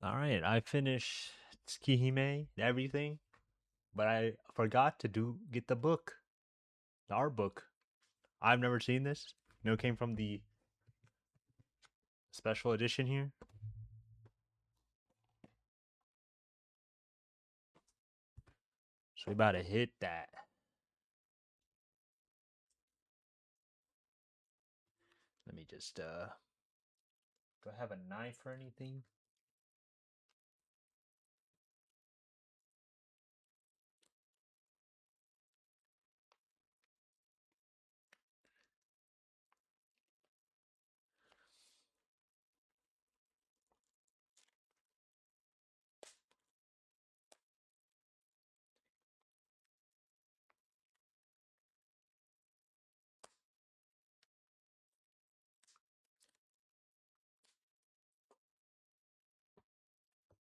All right, I finished Tsukihime and everything, but I forgot to get the book, the art book. I've never seen this. It came from the special edition here. So we about to hit that. Let me just do I have a knife or anything?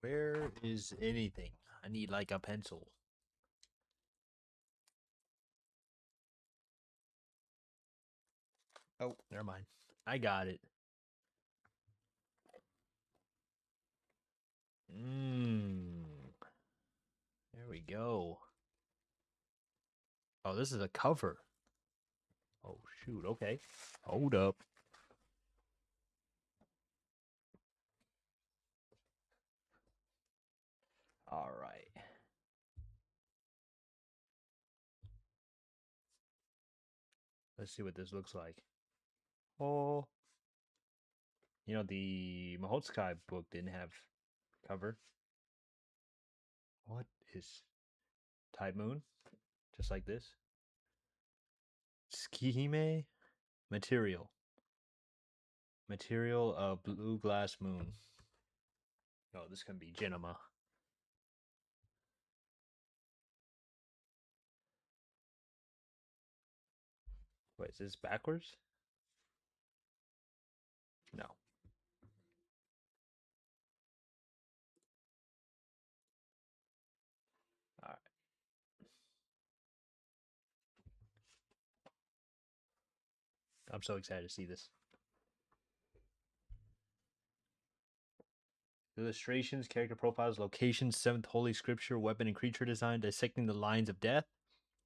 Where is anything? I need like a pencil. Oh, never mind. I got it. Mmm. There we go. Oh, this is a cover. Oh shoot. Okay. Hold up. All right. Let's see what this looks like. Oh, the Mahotsukai book didn't have cover. What is Type Moon? Just like this. Tsukihime material. Material of blue glass moon. Oh, this can be Genema. Wait, is this backwards? No. Alright. I'm so excited to see this. Illustrations, character profiles, locations, seventh holy scripture, weapon and creature design, dissecting the lines of death.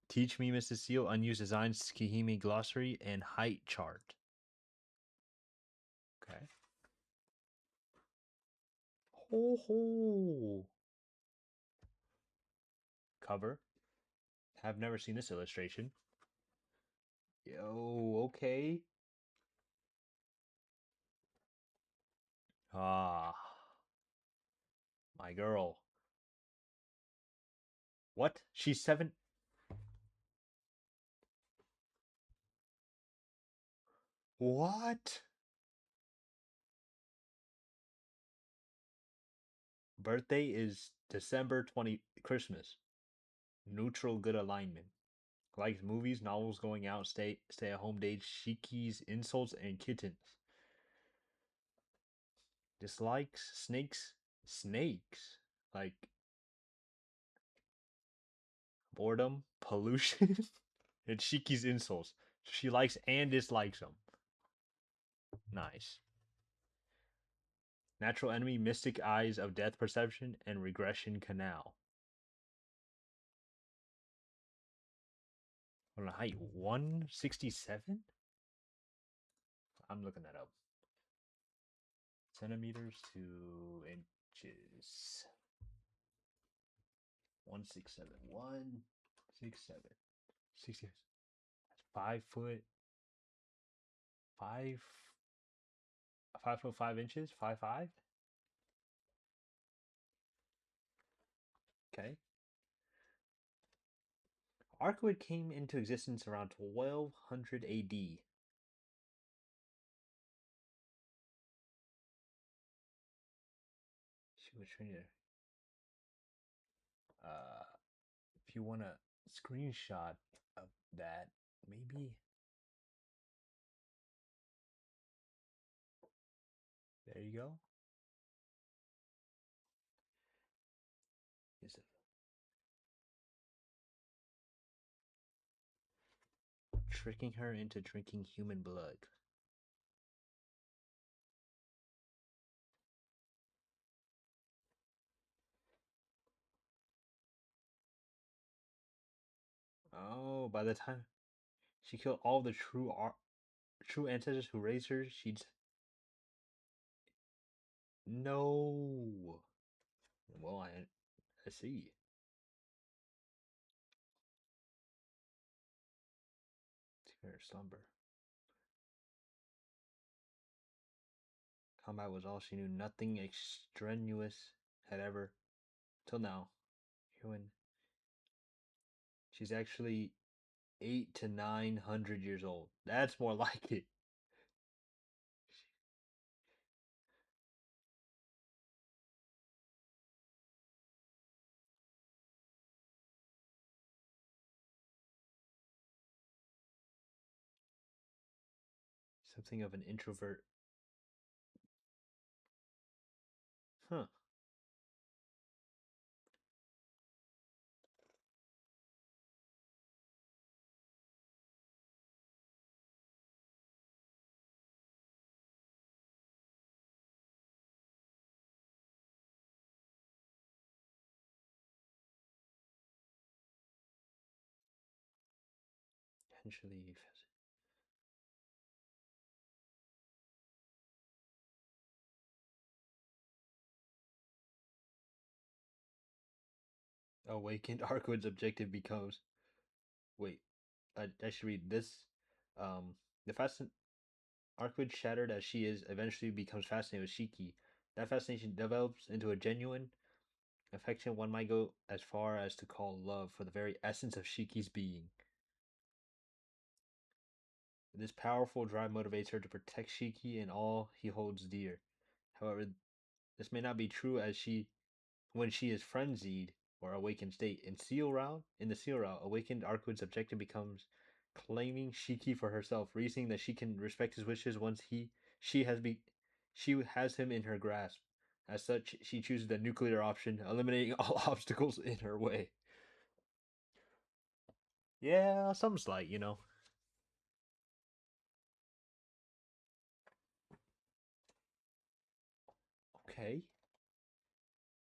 Teach me, Mrs. Seal, unused designs, Tsukihime glossary, and height chart. Okay. Ho ho. Cover. Have never seen this illustration. Yo, okay. Ah, my girl. What? She's 7? What? Birthday is December 20, Christmas. Neutral good alignment. Likes movies, novels, going out, stay at home dates, shikis, insults, and kittens. Dislikes snakes. Snakes. Like boredom, pollution, and shiki's insults. She likes and dislikes them. Nice. Natural enemy, mystic eyes of death perception, and regression canal. On height 167? I'm looking that up. Centimeters to inches. 167. 167. 60. 5 foot. 5. 5 foot 5 inches. 5'5". Okay. Archwood came into existence around 1200 AD. She was trained. If you want a screenshot of that, maybe. There you go. Is it tricking her into drinking human blood? Oh, by the time she killed all the true ancestors who raised her, she'd no. Well, I see. Her slumber. Combat was all she knew. Nothing extraneous had ever till now. When she's actually 8 to 900 years old. That's more like it. Something of an introvert. Huh. Potentially awakened. Arkwood's objective becomes. Wait, I should read this. The fascin Arkwood, shattered as she is, eventually becomes fascinated with Shiki. That fascination develops into a genuine affection one might go as far as to call love for the very essence of Shiki's being. This powerful drive motivates her to protect Shiki and all he holds dear. However, this may not be true as she when she is frenzied or awakened state. In the Seal Route, awakened Arkwood's objective becomes claiming Shiki for herself, reasoning that she can respect his wishes once she has be she has him in her grasp. As such, she chooses the nuclear option, eliminating all obstacles in her way. Yeah, some slight. Okay.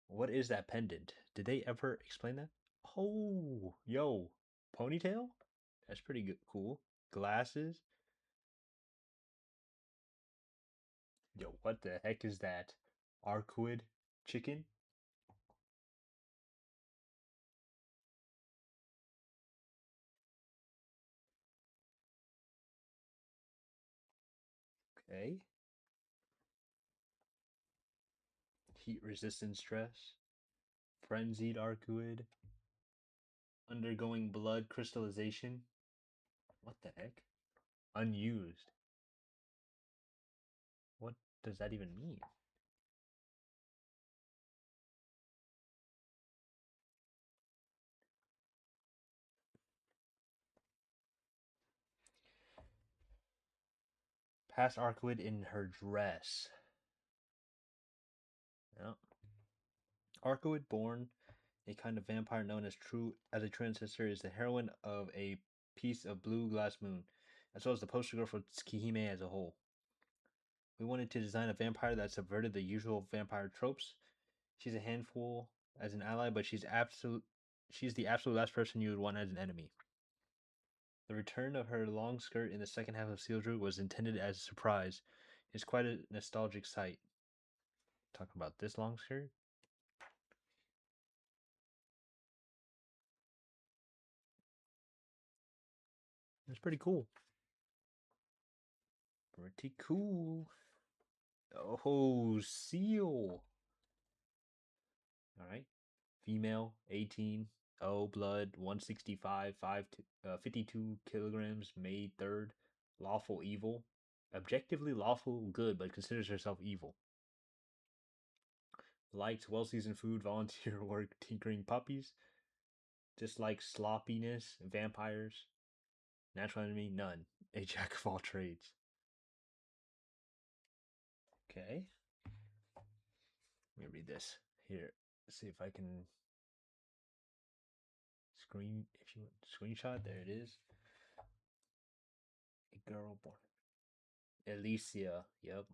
What is that pendant? Did they ever explain that? Oh, yo, ponytail? That's pretty good, cool. Glasses? Yo, what the heck is that? Arquid chicken? Okay. Heat resistant stress. Frenzied Arcuid. Undergoing blood crystallization. What the heck? Unused. What does that even mean? Past Arcuid in her dress. Yeah. Arcuid, born a kind of vampire known as a true ancestor, is the heroine of a piece of blue glass moon, as well as the poster girl for Tsukihime as a whole. We wanted to design a vampire that subverted the usual vampire tropes. She's a handful as an ally, but she's the absolute last person you would want as an enemy. The return of her long skirt in the second half of Sealdrew was intended as a surprise. It's quite a nostalgic sight. Talk about this long skirt. It's pretty cool. Pretty cool. Oh, seal. All right. Female, 18. O blood, 165, 52 kilograms, May 3rd. Lawful evil. Objectively lawful good, but considers herself evil. Likes well seasoned food, volunteer work, tinkering puppies. Dislikes sloppiness, vampires. Natural enemy, none. A jack of all trades. Okay. Let me read this. Here. Let's see if I can if you screenshot. There it is. A girl born. Alicia. Yep.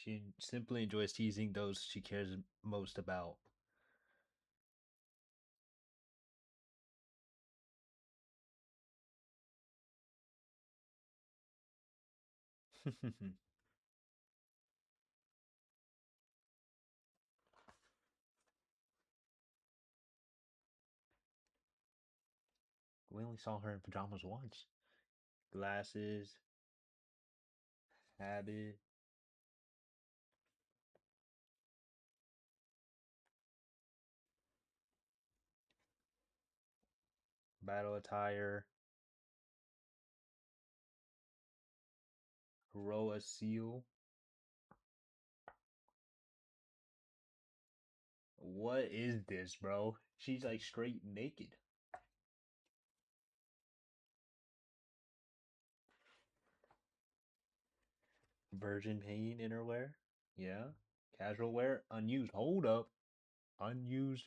She simply enjoys teasing those she cares most about. We only saw her in pajamas once. Glasses, habit, battle attire, Roa seal. What is this, bro? She's like straight naked. Virgin pain innerwear. Yeah. Casual wear, unused. Hold up. Unused.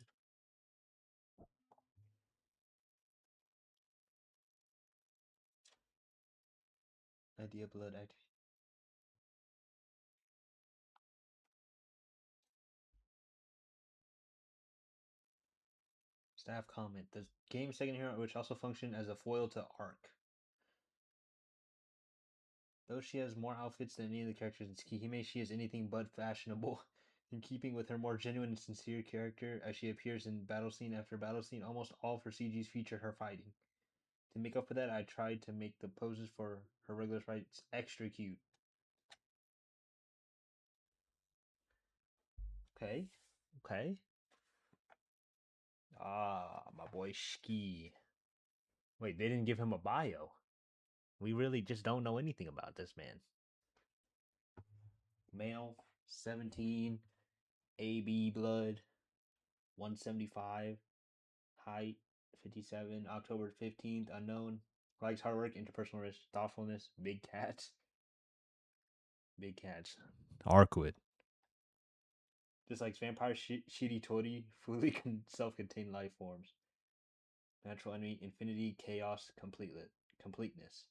Idea blood act. Staff comment. The game's second hero, which also function as a foil to Arc. Though she has more outfits than any of the characters in Tsukihime, she is anything but fashionable. In keeping with her more genuine and sincere character, as she appears in battle scene after battle scene, almost all of her CGs feature her fighting. To make up for that, I tried to make the poses for her regular fights extra cute. Okay, okay. Ah, my boy Shiki. Wait, they didn't give him a bio. We really just don't know anything about this man. Male, 17, AB blood, 175, height, 57, October 15th, unknown. Likes hard work, interpersonal risk, thoughtfulness, big cats. Big cats. Arcwood. Dislikes vampire, shitty tori, fully self-contained life forms. Natural enemy, infinity, chaos, completeness.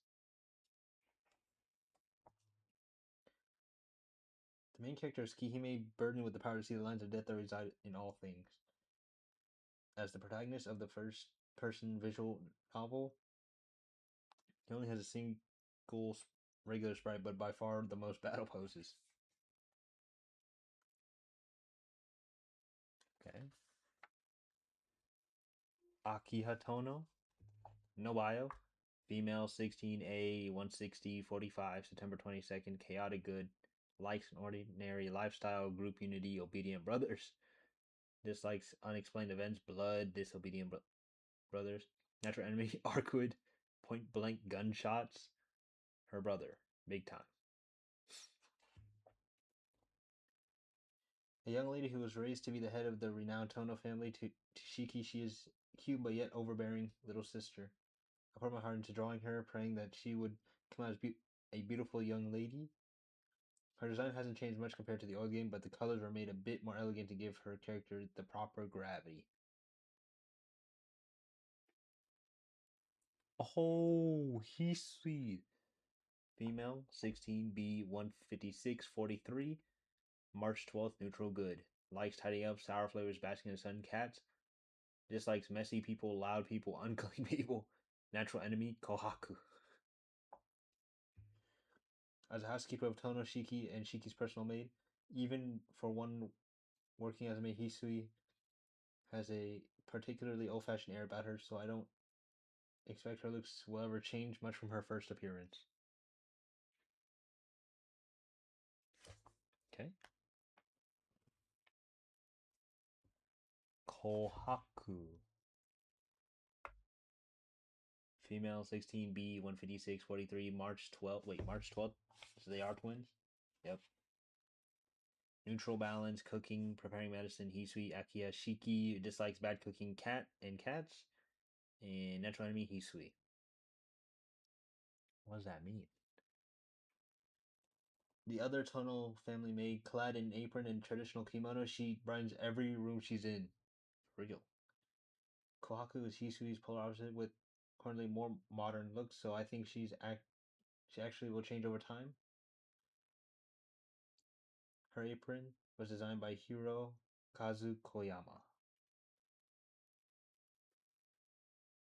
The main character is Kihime, burdened with the power to see the lines of death that reside in all things. As the protagonist of the first-person visual novel, he only has a single regular sprite, but by far the most battle poses. Okay. Akiha Tono, no bio. Female, 16A, 160, 45, September 22nd, chaotic good, likes an ordinary lifestyle, group unity, obedient brothers. Dislikes unexplained events, blood, disobedient brothers. Natural enemy, Arkwood, point blank gunshots, her brother, big time. A young lady who was raised to be the head of the renowned Tono family, Tashiki, she is cute but yet overbearing little sister. I put my heart into drawing her, praying that she would come out as a beautiful young lady. Her design hasn't changed much compared to the old game, but the colors were made a bit more elegant to give her character the proper gravity. Oh, he's sweet. Female, 16B, 156, 43, March 12th, neutral good. Likes tidying up, sour flavors, basking in the sun, cats. Dislikes messy people, loud people, unclean people. Natural enemy, Kohaku. As a housekeeper of Tono, Shiki, and Shiki's personal maid, even for one working as a maid, Hisui has a particularly old-fashioned air about her, so I don't expect her looks will ever change much from her first appearance. Okay. Kohaku. Female, 16B, 156, 43, March 12th. Wait, March 12th? So they are twins? Yep. Neutral balance, cooking, preparing medicine, Hisui, Akia, Shiki, dislikes bad cooking, cat and cats. And natural enemy, Hisui. What does that mean? The other Tono family maid, clad in apron and traditional kimono, she brightens every room she's in. Real. Kohaku is Hisui's polar opposite with currently more modern looks, so I think she actually will change over time. Her apron was designed by Hirokazu Koyama.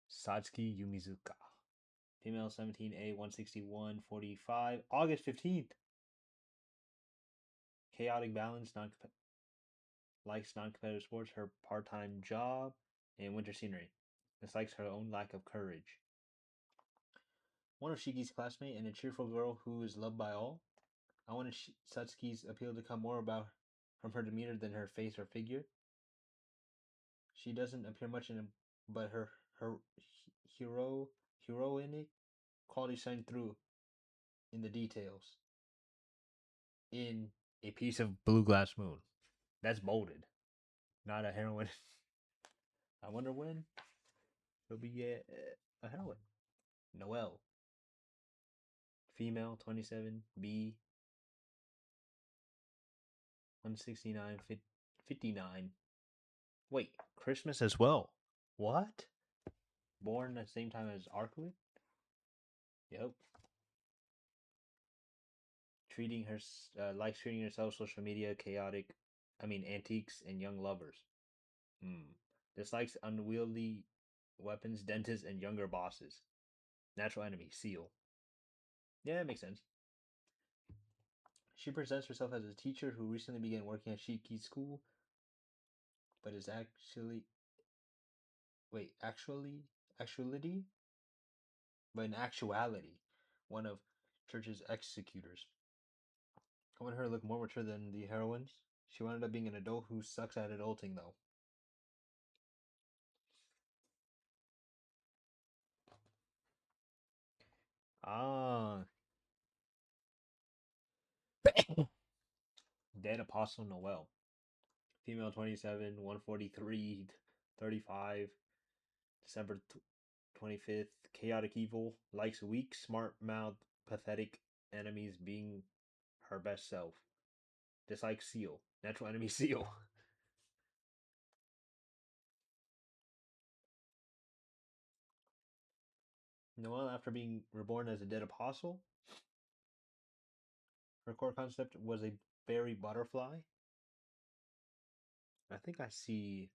Satsuki Yumizuka. Female 17A 161 45. August 15th. Chaotic balance, likes non-competitive sports, her part-time job, and winter scenery. Dislikes her own lack of courage. One of Shiki's classmates and a cheerful girl who is loved by all. I wanted Satsuki's appeal to come more about from her demeanor than her face or figure. She doesn't appear much in it, but her heroinic quality shine through in the details. In a piece of blue glass moon. That's bolded. Not a heroine. I wonder when it'll be a heroine. Noelle. Female, 27, B, 169, 59. Wait, Christmas as well. What? Born at the same time as Arkwood? Yep. Likes treating herself, social media, antiques, and young lovers. Dislikes unwieldy weapons, dentists, and younger bosses. Natural enemy, Seal. Yeah, that makes sense. She presents herself as a teacher who recently began working at Shiki's school, but is actually in actuality, one of Church's executors. I wanted her to look more mature than the heroines. She wound up being an adult who sucks at adulting, though. Ah. Dead Apostle Noel. Female 27, 143, 35, December 25th. Chaotic evil. Likes weak, smart mouthed, pathetic enemies being her best self. Dislikes Seal. Natural enemy Seal. Noel, after being reborn as a dead apostle, her core concept was a fairy butterfly. I think I see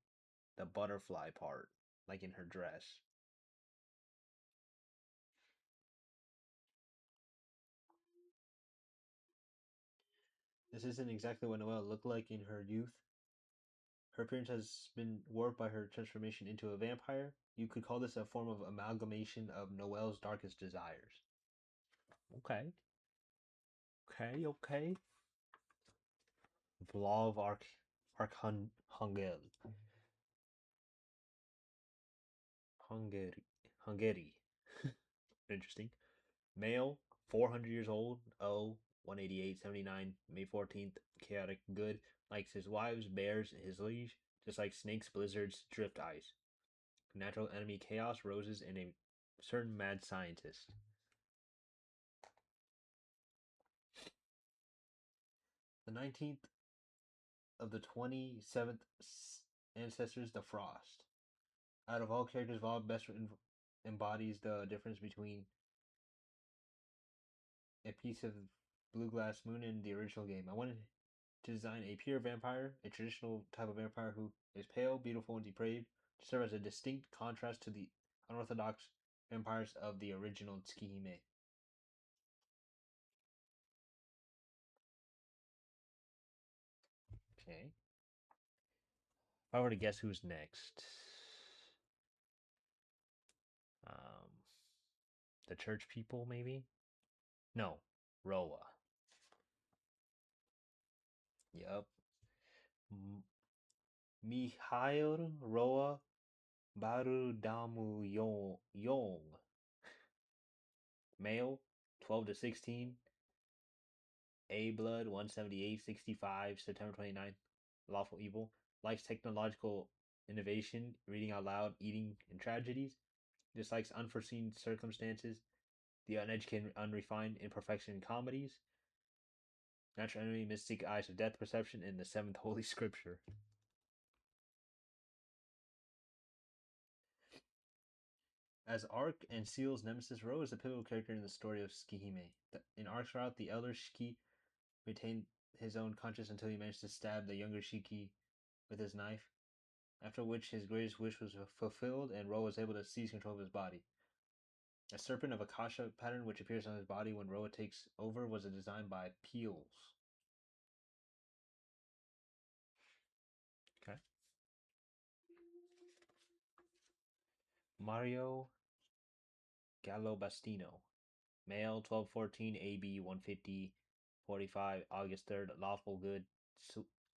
the butterfly part, like in her dress. This isn't exactly what Noelle looked like in her youth. Her appearance has been warped by her transformation into a vampire. You could call this a form of amalgamation of Noelle's darkest desires. Okay. Okay. Vlav Arkhangel. Hungary. Interesting. Male, 400 years old. O, 188, 79, May 14th. Chaotic good. Likes his wives, bears, his liege. Just like snakes, blizzards, drift ice. Natural enemy chaos, roses, and a certain mad scientist. The 19th of the 27th ancestors, the Frost. Out of all characters involved, best embodies the difference between a piece of blue glass moon and the original game. I wanted to design a pure vampire, a traditional type of vampire who is pale, beautiful, and depraved, to serve as a distinct contrast to the unorthodox vampires of the original Tsukihime. Okay. If I were to guess who's next, um, the church people, maybe? No, Roa. Yup. Mihail Roa Barudamu Yong. Male, 12 to 16. A blood, 178, 65, September 29th. Lawful evil. Likes technological innovation, reading out loud, eating, and tragedies. Dislikes unforeseen circumstances, the uneducated, unrefined, imperfection in comedies. Natural enemy, mystic eyes of death perception, in the seventh holy scripture. As Ark and Seal's nemesis, Ro is a pivotal character in the story of Tsukihime. In Ark's route, the elder Shiki retained his own conscience until he managed to stab the younger Shiki with his knife, after which his greatest wish was fulfilled and Ro was able to seize control of his body. A serpent of Akasha pattern which appears on his body when Roa takes over was a design by Peels. Okay. Mario Gallobastino. Male, 1214, AB, 150, 45, August 3rd, lawful good,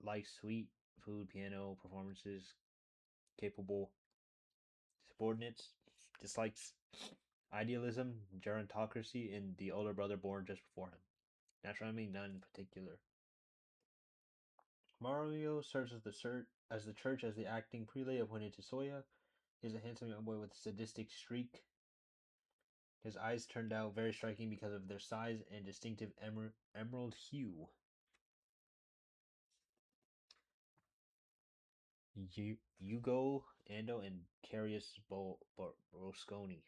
likes sweet food, piano, performances, capable, subordinates, dislikes idealism, gerontocracy, and the older brother born just before him. Natural enemy, none in particular. Mario serves as the church as the acting prelate appointed to Soya. He's a handsome young boy with a sadistic streak. His eyes turned out very striking because of their size and distinctive emerald hue. Yugo, Ando, and Carius Brosconi.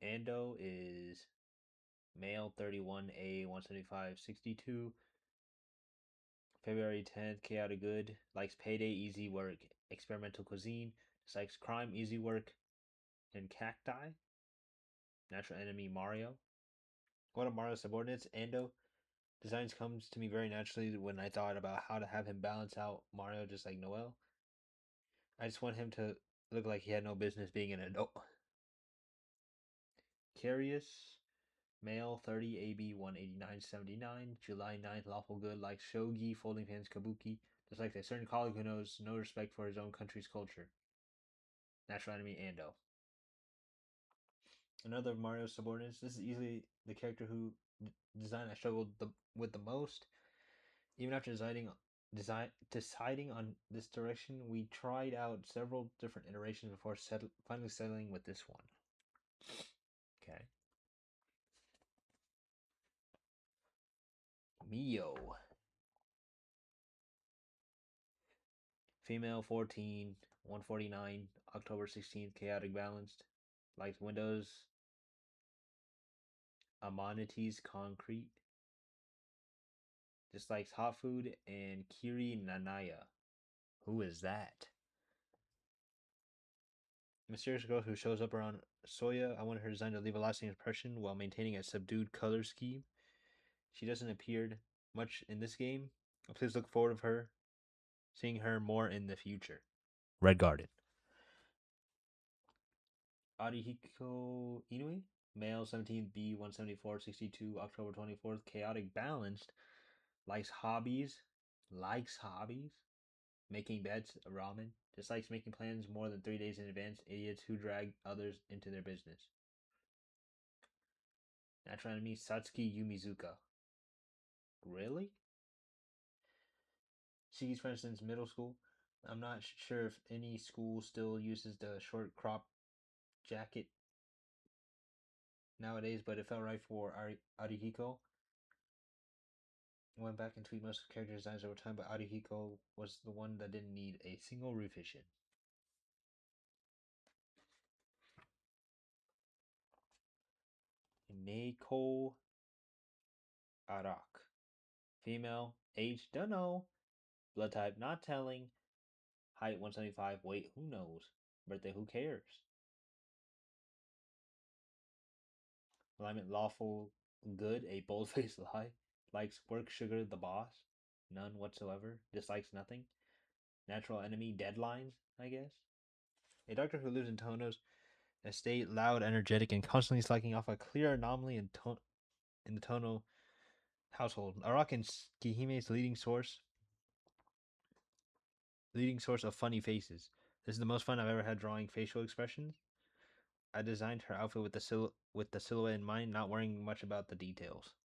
Ando is male, 31A, 175, 62. February 10th, chaotic good. Likes payday, easy work, experimental cuisine. Dislikes crime, easy work, and cacti. Natural enemy, Mario. One of Mario's subordinates, Ando. Designs comes to me very naturally when I thought about how to have him balance out Mario just like Noel. I just want him to look like he had no business being an adult. Carius, male, 30, AB, 189-79, July 9th, lawful good, likes shogi, folding pans, kabuki, just like a certain colleague who knows no respect for his own country's culture. Natural enemy, Ando. Another of Mario's subordinates. This is easily the character who design I struggled with the most. Even after deciding on this direction, we tried out several different iterations before finally settling with this one. Okay. Mio. Female, 14, 149, October 16th, chaotic balanced. Likes windows, amenities, concrete. Dislikes hot food, and Kiri Nanaya. Who is that? Mysterious girl who shows up around Soya. I want her design to leave a lasting impression while maintaining a subdued color scheme. She doesn't appear much in this game. Please look forward to seeing her more in the future. Red Garden. Arihiko Inui, male, 17B, 174, 62, October 24th, chaotic balanced, likes hobbies, making beds, ramen, dislikes making plans more than 3 days in advance, idiots who drag others into their business. Natural enemy, Satsuki Yumizuka. Really? Shiki's friend since middle school. I'm not sure if any school still uses the short crop jacket nowadays, but it felt right for Arihiko. I went back and tweaked most of character designs over time, but Arihiko was the one that didn't need a single revision. Neiko Arak. Female, age, don't know. Blood type, not telling. Height, 175. Weight, who knows. Birthday, who cares. Alignment, lawful, good, a bold-faced lie. Likes work, sugar, the boss. None whatsoever. Dislikes nothing. Natural enemy, deadlines, I guess. A doctor who lives in Tono's estate, loud, energetic, and constantly slacking off a clear anomaly in the Tono household. Arak and Skihime's leading source of funny faces. This is the most fun I've ever had drawing facial expressions. I designed her outfit with the silhouette in mind, not worrying much about the details.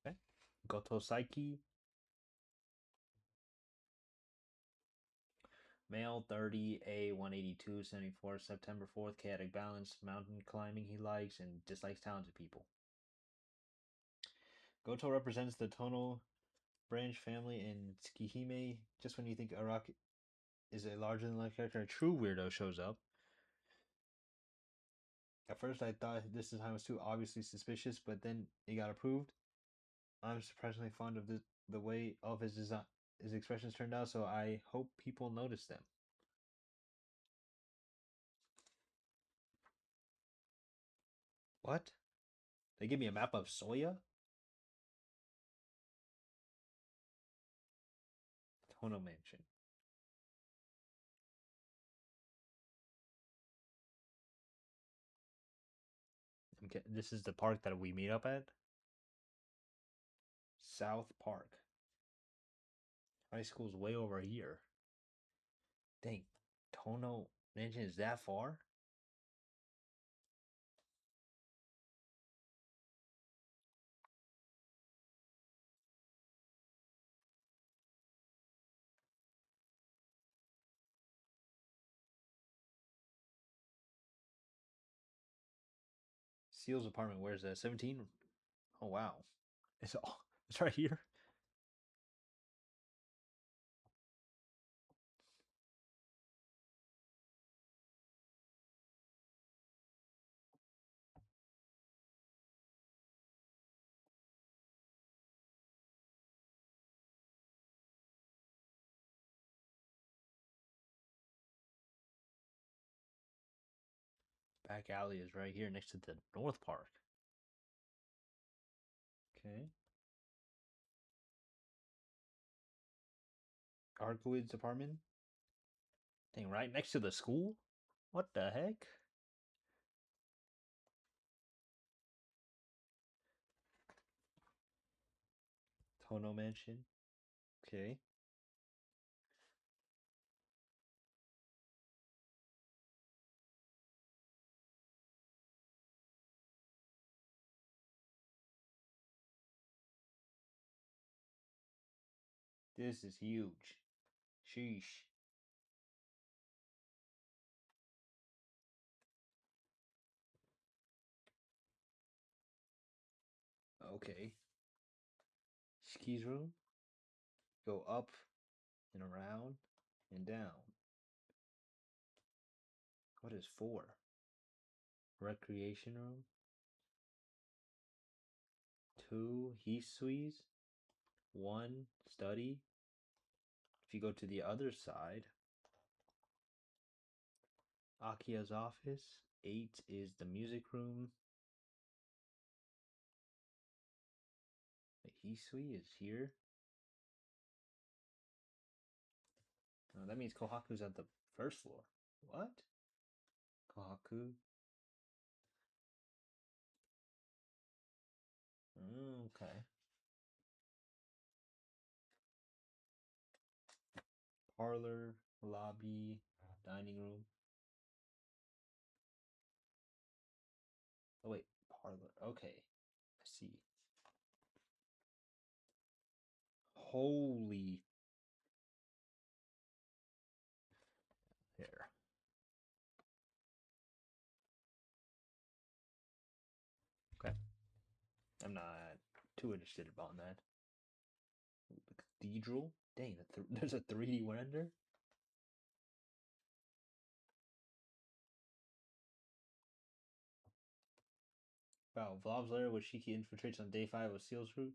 Okay. Goto Saiki. Male, 30, A, 182, 74, September 4th, chaotic balance, mountain climbing he likes, and dislikes talented people. Goto represents the tonal branch family in Tsukihime. Just when you think Araki is a larger than life character, a true weirdo shows up. At first, I thought this design was too obviously suspicious, but then it got approved. I'm surprisingly fond of the way all of his design, his expressions turned out, so I hope people notice them. What? They give me a map of Soya? Tono Mansion. Okay, this is the park that we meet up at? South Park. High school's way over here. Dang, Tono Mansion is that far? Seal's apartment, where's that? 17? Oh wow. It's right here. Back alley is right here next to the North Park. Okay. Arkwood's apartment? Dang, right next to the school? What the heck? Tono Mansion. Okay. This is huge. Sheesh. Okay. Ski's room. Go up and around and down. What is 4? Recreation room. 2 suites. 1 study. If you go to the other side, Akia's office. 8 is the music room. The Hisui is here. Oh, that means Kohaku's at the first floor. What? Kohaku? Okay. Parlor, lobby, dining room. Oh wait, parlor. Okay, I see. Holy. There. Okay. I'm not too interested about that. The cathedral? Dang, there's a 3D render? Wow, Vlob's lair where Shiki infiltrates on day 5 of Seal's route.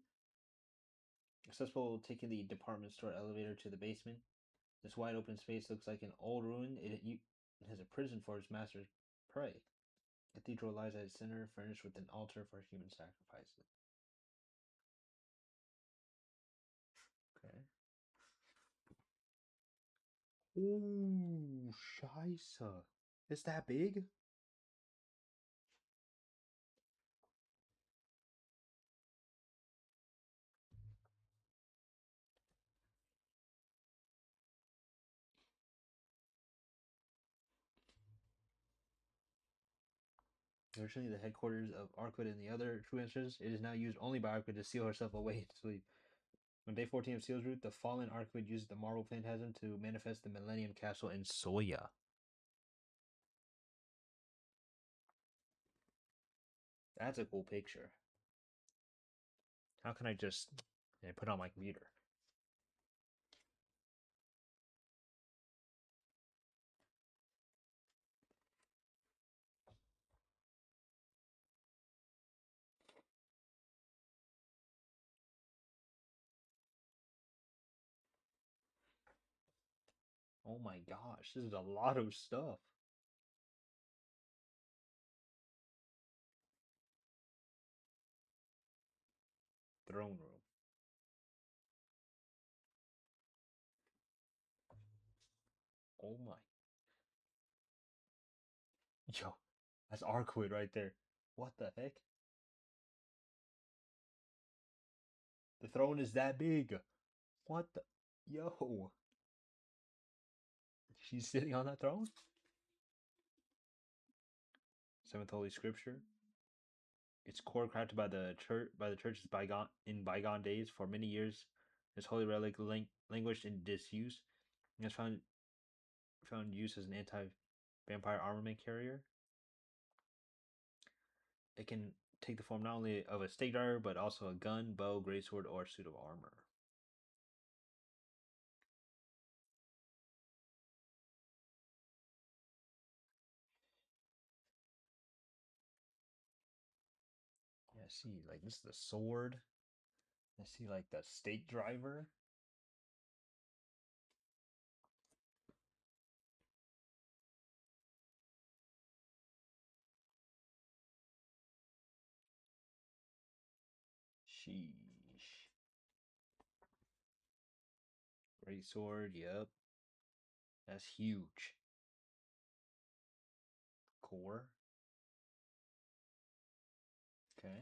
Successful taking the department store elevator to the basement. This wide open space looks like an old ruin. It has a prison for its master's prey. Cathedral lies at its center, furnished with an altar for human sacrifices. Okay. Ooh, Scheisse. It's that big? Originally the headquarters of Arkwood and the other true answers, it is now used only by Arkwood to seal herself away to sleep. On day 14 of Seal's route, the fallen Arkwood uses the marble phantasm to manifest the Millennium Castle in Soya. That's a cool picture. How can I just put on my computer? Oh my gosh, this is a lot of stuff. Throne room. Oh my. Yo, that's Arquid right there. What the heck? The throne is that big. What the? Yo. She's sitting on that throne? Seventh Holy Scripture. Its core crafted by the churches bygone days. For many years, this holy relic languished in disuse and has found use as an anti-vampire armament carrier. It can take the form not only of a stake driver but also a gun, bow, greatsword, or suit of armor. Yeah, I see. Like this is the sword. I see like the stake driver. Sheesh. Greatsword. Yep, that's huge. Core. Okay.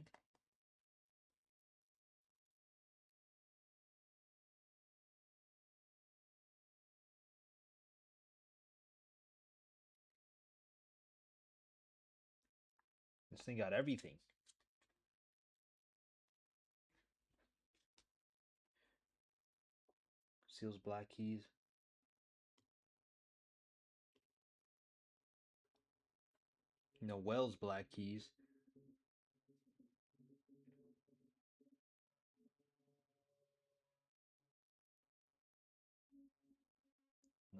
This thing got everything. Seals black keys. Noel's black keys.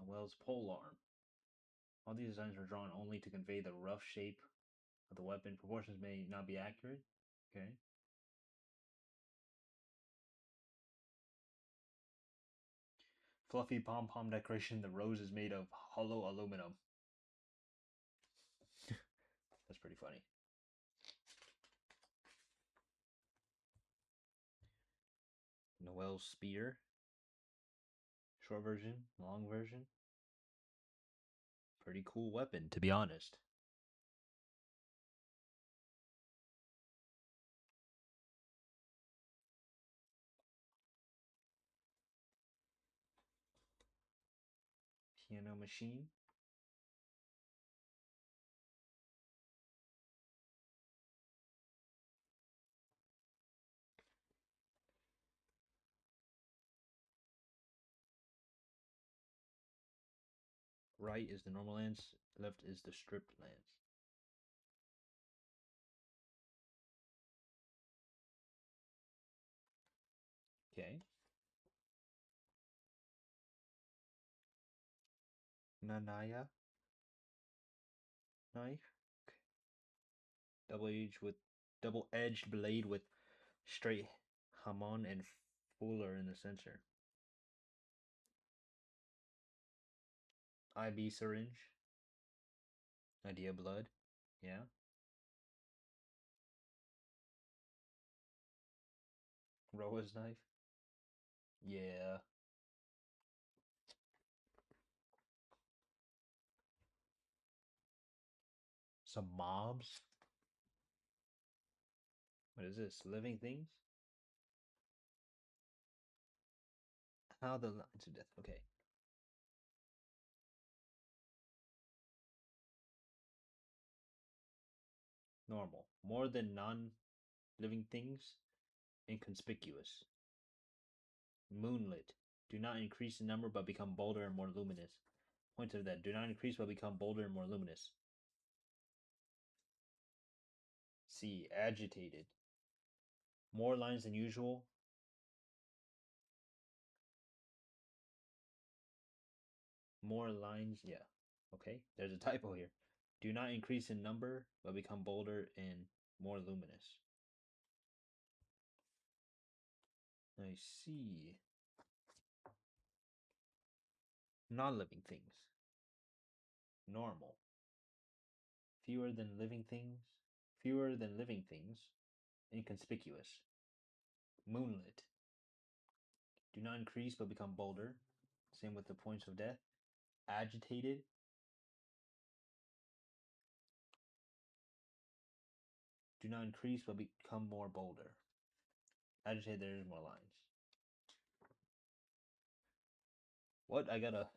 Noel's polearm. All these designs were drawn only to convey the rough shape of the weapon. Proportions may not be accurate. Okay. Fluffy pom pom decoration. The rose is made of hollow aluminum. That's pretty funny. Noel's spear. Short version, long version. Pretty cool weapon, to be honest. Piano machine. Right is the normal lance, left is the stripped lance. Okay. Nanaya knife. Okay. Double-edged blade with straight hamon and fuller in the center. IB syringe. Idea blood. Yeah. Roa's knife. Yeah. Some mobs. What is this? Living things? How the lines of death. Okay. Normal. More than non living things. Inconspicuous. Moonlit. Do not increase in number but become bolder and more luminous. Points of that. Do not increase but become bolder and more luminous. C. Agitated. More lines than usual. More lines. Yeah. Okay. There's a typo here. Do not increase in number but become bolder and more luminous. I see. Non-living things. Normal. Fewer than living things. Fewer than living things. Inconspicuous. Moonlit. Do not increase but become bolder. Same with the points of death. Agitated. Do not increase but become more bolder. Agitated, there's more lines. What? I got a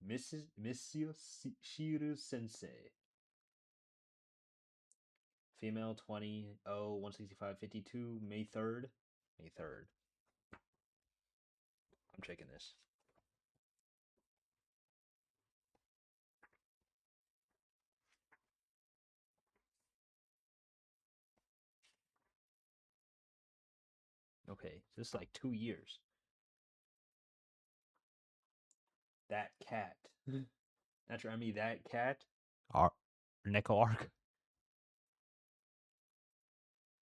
Monsieur Shiru Sensei. Female 20, 165, 52, May 3rd. May 3rd. I'm checking this. Okay, so this is like 2 years. That cat. That's right, I mean that cat. Neko arc.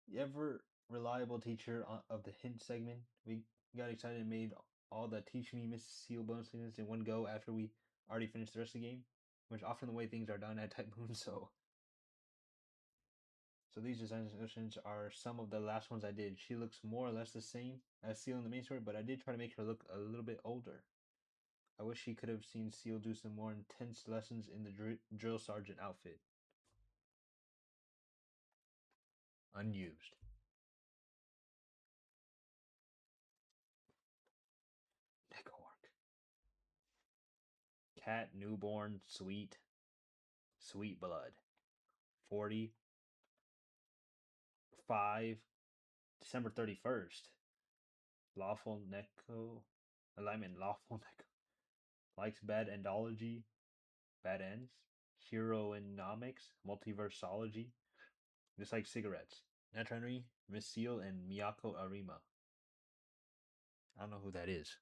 You ever reliable teacher of the hint segment? We got excited and made all the Teach Me Miss Seal bonus segments in one go after we already finished the rest of the game, which is often the way things are done at Type Moon. So these design suggestions are some of the last ones I did. She looks more or less the same as Seal in the main story, but I did try to make her look a little bit older. I wish she could have seen Seal do some more intense lessons in the drill sergeant outfit. Unused. Neko arc. Cat, newborn, sweet. Sweet blood. 45. December 31st. Lawful Neko. Alignment Lawful Neko. Likes bad endology. Bad ends. Shiroinomics. Multiversology. Just like cigarettes. Natranri, Miss Seal, and Miyako Arima. I don't know who that is.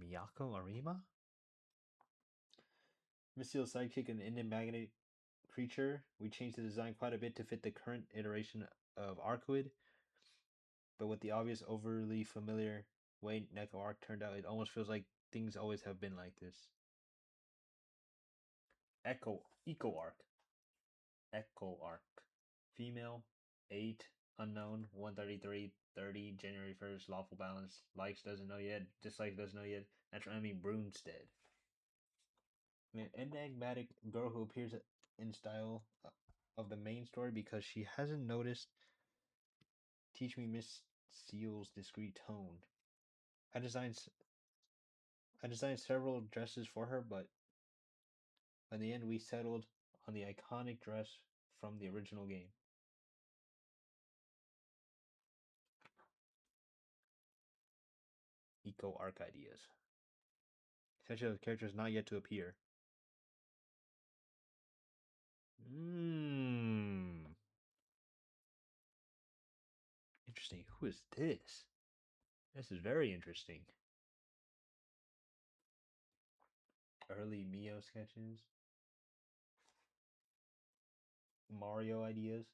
Miyako Arima? Miss Seal's sidekick, an enigmatic creature. We changed the design quite a bit to fit the current iteration of Arcuid, but with the obvious overly familiar way Neko Arc turned out, it almost feels like things always have been like this. Eco Arc. Echo Arc. Female, 8, unknown, 133, 30, January 1st, lawful balance. Likes, doesn't know yet. Dislikes, doesn't know yet. Natural enemy, Broomstead. An enigmatic girl who appears in style of the main story because she hasn't noticed Teach Me Miss Seal's discreet tone. I designed several dresses for her, but in the end we settled on the iconic dress from the original game. Eco arc ideas. Essentially, the characters not yet to appear. Interesting. Who is this? This is very interesting. Early Mio sketches. Mario ideas.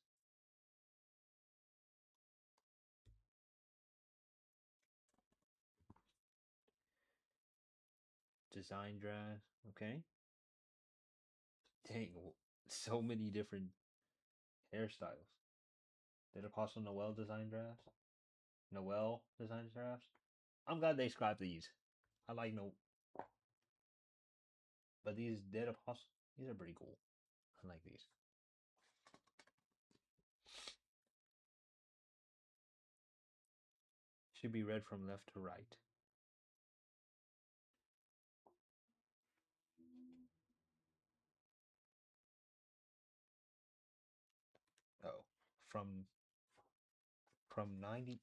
Design draft. Okay. Dang, so many different hairstyles. Did Apostle Noel design drafts? Noel design drafts? I'm glad they scrapped these. I like no. But these Dead Apostle, these are pretty cool. I like these. Should be read from left to right. Oh, from 90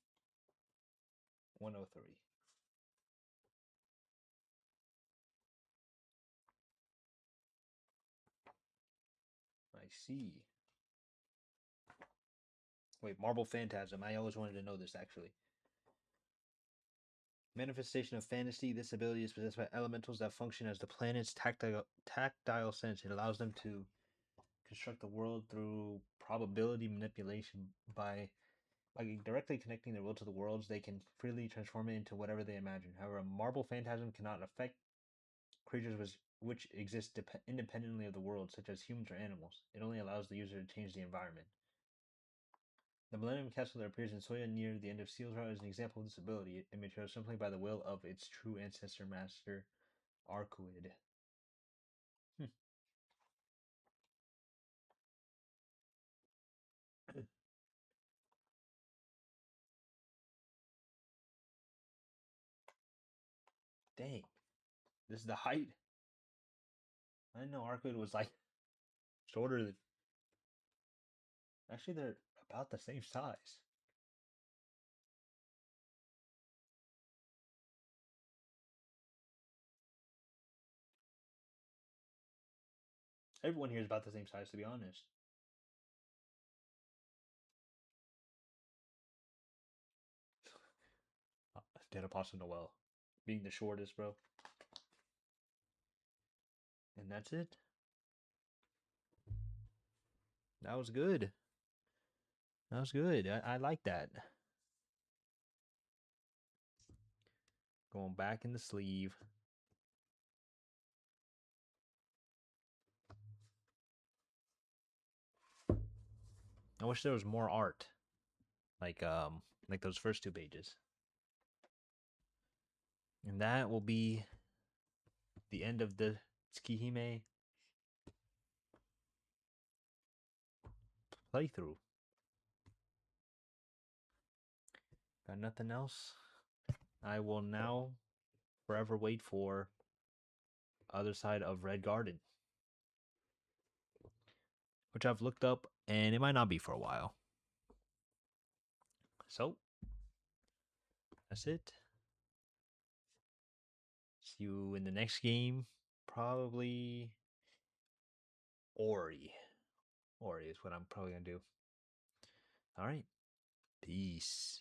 103. I see. Wait, Marble Phantasm. I always wanted to know this actually. Manifestation of fantasy. This ability is possessed by elementals that function as the planet's tactile sense. It allows them to construct the world through probability manipulation by directly connecting their will to the worlds. They can freely transform it into whatever they imagine. However, a Marble Phantasm cannot affect creatures which exist independently of the world, such as humans or animals. It only allows the user to change the environment. The Millennium Castle that appears in Soya near the end of Seal's Route is an example of this ability. It matures simply by the will of its true ancestor master, Arcuid. Dang, this is the height. I didn't know Arcuid was like shorter than. Actually, they're about the same size. Everyone here is about the same size, to be honest. Dead Apostle Noel being the shortest, bro. And that's it. That was good. That was good. I like that. Going back in the sleeve. I wish there was more art. Like those first two pages. And that will be the end of the Tsukihime playthrough. Got nothing else. I will now forever wait for Other Side of Red Garden, which I've looked up, and it might not be for a while. So, that's it. See you in the next game. Probably Ori. Ori is what I'm probably going to do. All right. Peace.